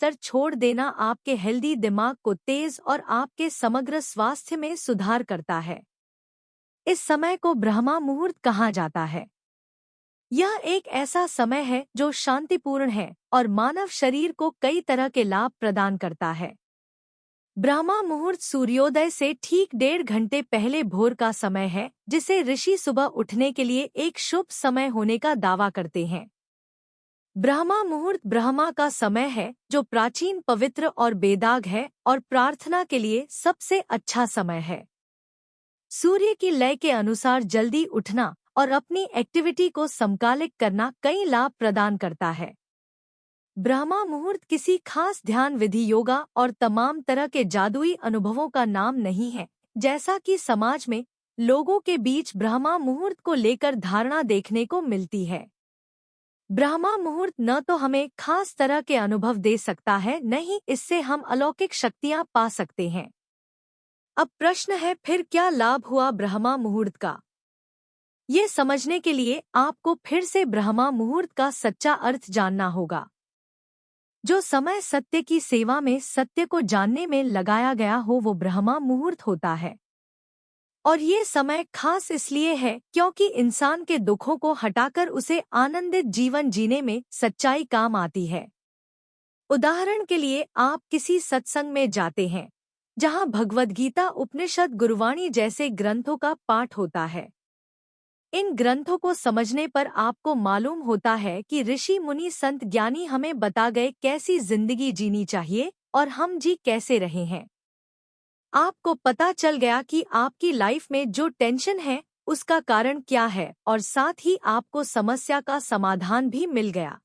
बिस्तर छोड़ देना आपके हेल्दी दिमाग को तेज और आपके समग्र स्वास्थ्य में सुधार करता है। इस समय को ब्रह्मा मुहूर्त कहा जाता है। यह एक ऐसा समय है जो शांतिपूर्ण है और मानव शरीर को कई तरह के लाभ प्रदान करता है। ब्रह्मा मुहूर्त सूर्योदय से ठीक 1.5 घंटे पहले भोर का समय है, जिसे ऋषि सुबह उठने के लिए एक शुभ समय होने का दावा करते हैं। ब्रह्मा मुहूर्त ब्रह्मा का समय है, जो प्राचीन, पवित्र और बेदाग है और प्रार्थना के लिए सबसे अच्छा समय है। सूर्य की लय के अनुसार जल्दी उठना और अपनी एक्टिविटी को समकालिक करना कई लाभ प्रदान करता है। ब्रह्मा मुहूर्त किसी खास ध्यान विधि, योगा और तमाम तरह के जादुई अनुभवों का नाम नहीं है, जैसा कि समाज में लोगों के बीच ब्रह्मा मुहूर्त को लेकर धारणा देखने को मिलती है। ब्रह्मा मुहूर्त न तो हमें खास तरह के अनुभव दे सकता है, न ही इससे हम अलौकिक शक्तियां पा सकते हैं। अब प्रश्न है, फिर क्या लाभ हुआ ब्रह्मा मुहूर्त का? ये समझने के लिए आपको फिर से ब्रह्मा मुहूर्त का सच्चा अर्थ जानना होगा। जो समय सत्य की सेवा में, सत्य को जानने में लगाया गया हो, वो ब्रह्मा मुहूर्त होता है। और ये समय खास इसलिए है क्योंकि इंसान के दुखों को हटाकर उसे आनंदित जीवन जीने में सच्चाई काम आती है। उदाहरण के लिए, आप किसी सत्संग में जाते हैं जहां भगवद गीता, उपनिषद, गुरुवाणी जैसे ग्रंथों का पाठ होता है। इन ग्रंथों को समझने पर आपको मालूम होता है कि ऋषि, मुनि, संत, ज्ञानी हमें बता गए कैसी जिंदगी जीनी चाहिए और हम जी कैसे रहे हैं। आपको पता चल गया कि आपकी लाइफ में जो टेंशन है उसका कारण क्या है, और साथ ही आपको समस्या का समाधान भी मिल गया।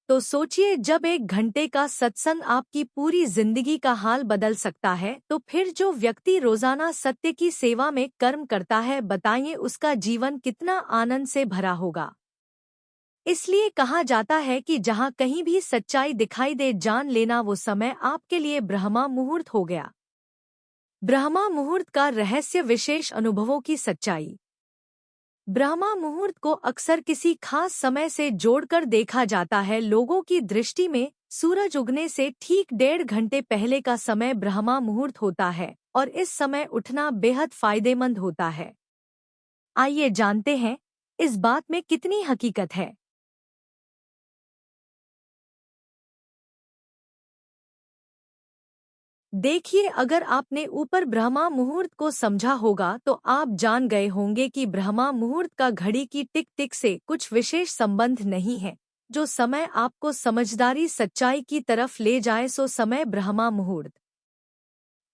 तो सोचिए, जब 1 घंटे का सत्संग आपकी पूरी जिंदगी का हाल बदल सकता है, तो फिर जो व्यक्ति रोजाना सत्य की सेवा में कर्म करता है, बताइए उसका जीवन कितना आनंद से भरा होगा। इसलिए कहा जाता है कि जहाँ कहीं भी सच्चाई दिखाई दे, जान लेना वो समय आपके लिए ब्रह्मा मुहूर्त हो गया। ब्रह्मा मुहूर्त का रहस्य, विशेष अनुभवों की सच्चाई। ब्रह्मा मुहूर्त को अक्सर किसी खास समय से जोड़कर देखा जाता है। लोगों की दृष्टि में सूरज उगने से ठीक 1.5 घंटे पहले का समय ब्रह्मा मुहूर्त होता है और इस समय उठना बेहद फायदेमंद होता है। आइए जानते हैं इस बात में कितनी हकीकत है। देखिए, अगर आपने ऊपर ब्रह्मा मुहूर्त को समझा होगा तो आप जान गए होंगे कि ब्रह्मा मुहूर्त का घड़ी की टिक टिक से कुछ विशेष संबंध नहीं है। जो समय आपको समझदारी, सच्चाई की तरफ ले जाए, सो समय ब्रह्मा मुहूर्त।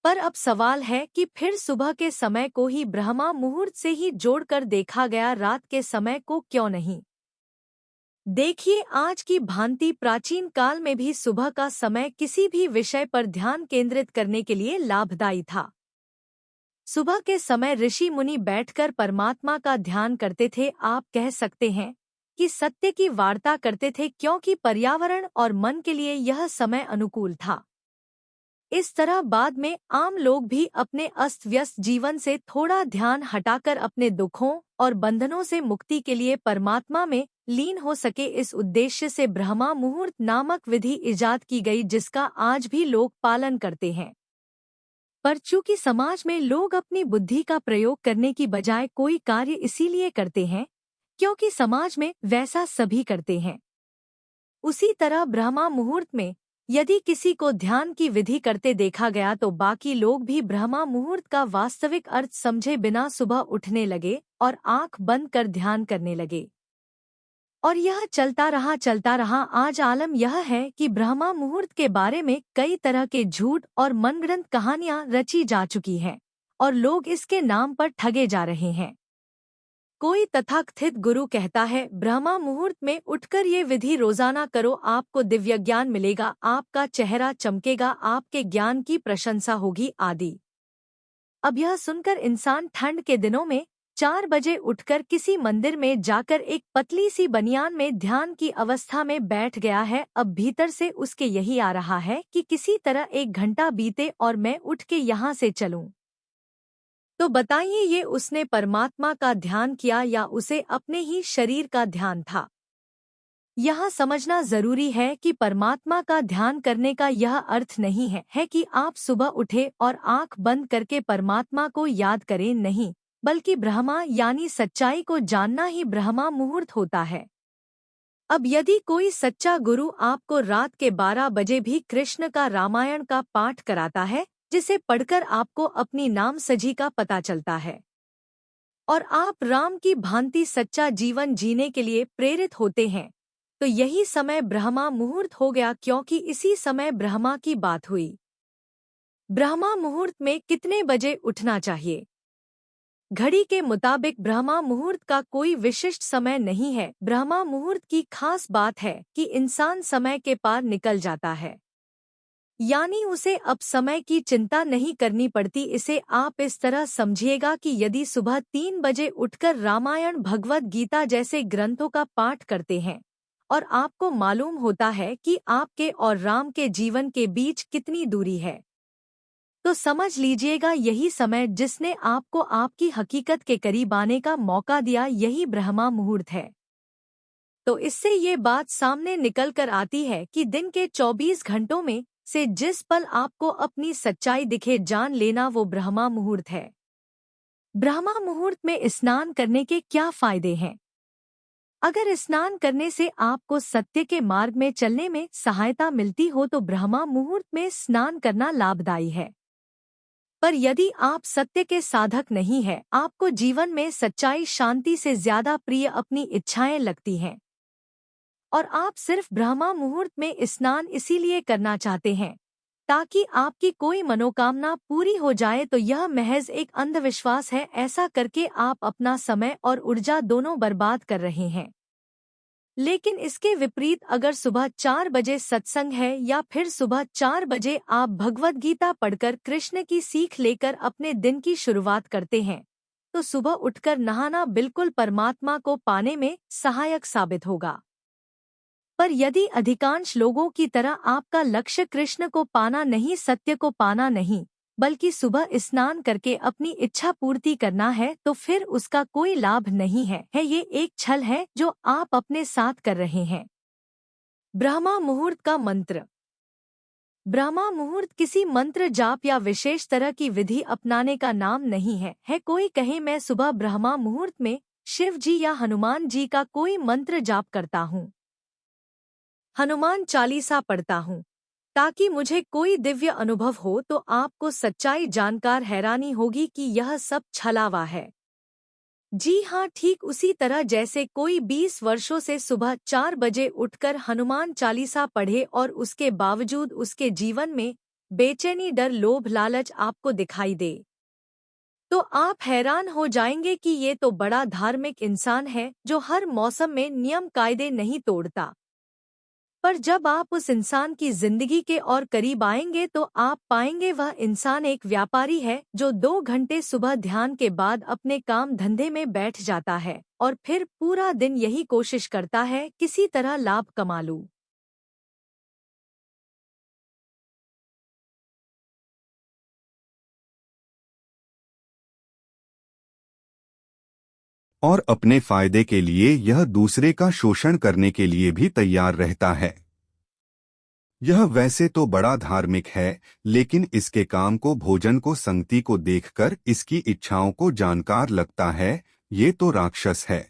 पर अब सवाल है कि फिर सुबह के समय को ही ब्रह्मा मुहूर्त से ही जोड़कर देखा गया, रात के समय को क्यों नहीं? देखिए, आज की भांति प्राचीन काल में भी सुबह का समय किसी भी विषय पर ध्यान केंद्रित करने के लिए लाभदायी था। सुबह के समय ऋषि मुनि बैठकर परमात्मा का ध्यान करते थे। आप कह सकते हैं कि सत्य की वार्ता करते थे, क्योंकि पर्यावरण और मन के लिए यह समय अनुकूल था। इस तरह बाद में आम लोग भी अपने अस्त व्यस्त जीवन से थोड़ा ध्यान हटाकर अपने दुखों और बंधनों से मुक्ति के लिए परमात्मा में लीन हो सके। इस उद्देश्य से ब्रह्मा मुहूर्त नामक विधि इजाद की गई, जिसका आज भी लोग पालन करते हैं। पर चूंकि समाज में लोग अपनी बुद्धि का प्रयोग करने की बजाय कोई कार्य इसीलिए करते हैं क्योंकि समाज में वैसा सभी करते हैं, उसी तरह ब्रह्मा मुहूर्त में यदि किसी को ध्यान की विधि करते देखा गया तो बाकी लोग भी ब्रह्मा मुहूर्त का वास्तविक अर्थ समझे बिना सुबह उठने लगे और आंख बंद कर ध्यान करने लगे। और यह चलता रहा। आज आलम यह है कि ब्रह्मा मुहूर्त के बारे में कई तरह के झूठ और मनगढ़ंत कहानियां रची जा चुकी हैं और लोग इसके नाम पर ठगे जा रहे हैं। कोई तथाकथित गुरु कहता है, ब्रह्मा मुहूर्त में उठकर ये विधि रोजाना करो, आपको दिव्य ज्ञान मिलेगा, आपका चेहरा चमकेगा, आपके ज्ञान की प्रशंसा होगी आदि। अब यह सुनकर इंसान ठंड के दिनों में 4 बजे उठकर किसी मंदिर में जाकर एक पतली सी बनियान में ध्यान की अवस्था में बैठ गया है। अब भीतर से उसके यही आ रहा है कि किसी तरह 1 घंटा बीते और मैं उठ के यहाँ से चलूं। तो बताइए, ये उसने परमात्मा का ध्यान किया या उसे अपने ही शरीर का ध्यान था? यहाँ समझना जरूरी है कि परमात्मा का ध्यान करने का यह अर्थ नहीं है कि आप सुबह उठे और आंख बंद करके परमात्मा को याद करें, नहीं, बल्कि ब्रह्मा यानी सच्चाई को जानना ही ब्रह्मा मुहूर्त होता है। अब यदि कोई सच्चा गुरु आपको रात के 12 बजे भी कृष्ण का रामायण का पाठ कराता है, जिसे पढ़कर आपको अपनी नाम सजी का पता चलता है, और आप राम की भांति सच्चा जीवन जीने के लिए प्रेरित होते हैं, तो यही समय ब्रह्मा मुहूर्त हो गया, क्योंकि इसी समय ब्रह्मा की बात हुई। ब्रह्मा मुहूर्त में कितने बजे उठना चाहिए? घड़ी के मुताबिक ब्रह्मा मुहूर्त का कोई विशिष्ट समय नहीं है। ब्रह्मा मुहूर्त की खास बात है कि इंसान समय के पार निकल जाता है, यानी उसे अब समय की चिंता नहीं करनी पड़ती। इसे आप इस तरह समझिएगा कि यदि सुबह 3 बजे उठकर रामायण, भगवद गीता जैसे ग्रंथों का पाठ करते हैं और आपको मालूम होता है कि आपके और राम के जीवन के बीच कितनी दूरी है, तो समझ लीजिएगा यही समय जिसने आपको आपकी हकीकत के करीब आने का मौका दिया, यही ब्रह्मा मुहूर्त है। तो इससे ये बात सामने निकल कर आती है कि दिन के 24 घंटों में से जिस पल आपको अपनी सच्चाई दिखे, जान लेना वो ब्रह्मा मुहूर्त है। ब्रह्मा मुहूर्त में स्नान करने के क्या फायदे हैं? अगर स्नान करने से आपको सत्य के मार्ग में चलने में सहायता मिलती हो तो ब्रह्मा मुहूर्त में स्नान करना लाभदायी है। पर यदि आप सत्य के साधक नहीं हैं, आपको जीवन में सच्चाई, शांति से ज्यादा प्रिय अपनी इच्छाएं लगती हैं, और आप सिर्फ ब्रह्मा मुहूर्त में स्नान इसीलिए करना चाहते हैं ताकि आपकी कोई मनोकामना पूरी हो जाए, तो यह महज एक अंधविश्वास है। ऐसा करके आप अपना समय और ऊर्जा दोनों बर्बाद कर रहे हैं। लेकिन इसके विपरीत अगर सुबह 4 बजे सत्संग है या फिर सुबह 4 बजे आप भगवद गीता पढ़कर कृष्ण की सीख लेकर अपने दिन की शुरुआत करते हैं, तो सुबह उठकर नहाना बिल्कुल परमात्मा को पाने में सहायक साबित होगा। पर यदि अधिकांश लोगों की तरह आपका लक्ष्य कृष्ण को पाना नहीं, सत्य को पाना नहीं, बल्कि सुबह स्नान करके अपनी इच्छा पूर्ति करना है, तो फिर उसका कोई लाभ नहीं है। ये एक छल है जो आप अपने साथ कर रहे हैं। ब्रह्मा मुहूर्त का मंत्र। ब्रह्मा मुहूर्त किसी मंत्र जाप या विशेष तरह की विधि अपनाने का नाम नहीं है। कोई कहे मैं सुबह ब्रह्मा मुहूर्त में शिव जी या हनुमान जी का कोई मंत्र जाप करता हूँ, हनुमान चालीसा पढ़ता हूँ ताकि मुझे कोई दिव्य अनुभव हो, तो आपको सच्चाई जानकर हैरानी होगी कि यह सब छलावा है। जी हाँ, ठीक उसी तरह जैसे कोई 20 वर्षों से सुबह 4 बजे उठकर हनुमान चालीसा पढ़े और उसके बावजूद उसके जीवन में बेचैनी, डर, लोभ, लालच आपको दिखाई दे, तो आप हैरान हो जाएंगे कि ये तो बड़ा धार्मिक इंसान है जो हर मौसम में नियम कायदे नहीं तोड़ता। पर जब आप उस इंसान की जिंदगी के और करीब आएंगे तो आप पाएंगे वह इंसान एक व्यापारी है जो 2 घंटे सुबह ध्यान के बाद अपने काम धंधे में बैठ जाता है और फिर पूरा दिन यही कोशिश करता है किसी तरह लाभ कमा लूं। और अपने फायदे के लिए यह दूसरे का शोषण करने के लिए भी तैयार रहता है। यह वैसे तो बड़ा धार्मिक है, लेकिन इसके काम को, भोजन को, संगति को देखकर इसकी इच्छाओं को जानकार लगता है, ये तो राक्षस है।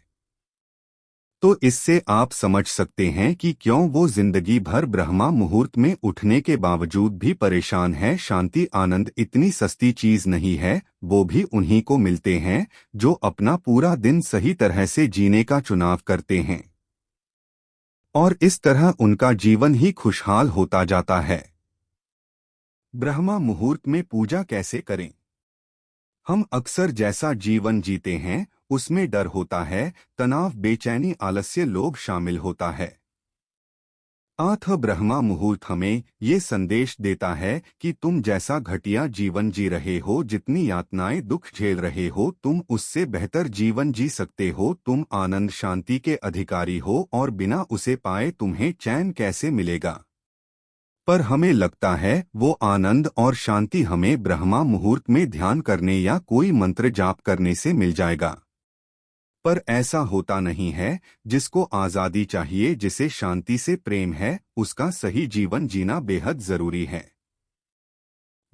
तो इससे आप समझ सकते हैं कि क्यों वो जिंदगी भर ब्रह्मा मुहूर्त में उठने के बावजूद भी परेशान है। शांति, आनंद इतनी सस्ती चीज नहीं है, वो भी उन्हीं को मिलते हैं जो अपना पूरा दिन सही तरह से जीने का चुनाव करते हैं, और इस तरह उनका जीवन ही खुशहाल होता जाता है। ब्रह्मा मुहूर्त में पूजा कैसे करें? हम अक्सर जैसा जीवन जीते हैं उसमें डर होता है, तनाव, बेचैनी, आलस्य, लोभ शामिल होता है। आठ ब्रह्मा मुहूर्त हमें ये संदेश देता है कि तुम जैसा घटिया जीवन जी रहे हो, जितनी यातनाएं, दुख झेल रहे हो, तुम उससे बेहतर जीवन जी सकते हो। तुम आनंद, शांति के अधिकारी हो और बिना उसे पाए तुम्हें चैन कैसे मिलेगा? पर हमें लगता है वो आनंद और शांति हमें ब्रह्मा मुहूर्त में ध्यान करने या कोई मंत्र जाप करने से मिल जाएगा। पर ऐसा होता नहीं है। जिसको आज़ादी चाहिए, जिसे शांति से प्रेम है, उसका सही जीवन जीना बेहद जरूरी है।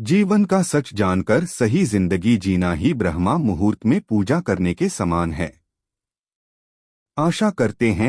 जीवन का सच जानकर सही जिंदगी जीना ही ब्रह्मा मुहूर्त में पूजा करने के समान है। आशा करते हैं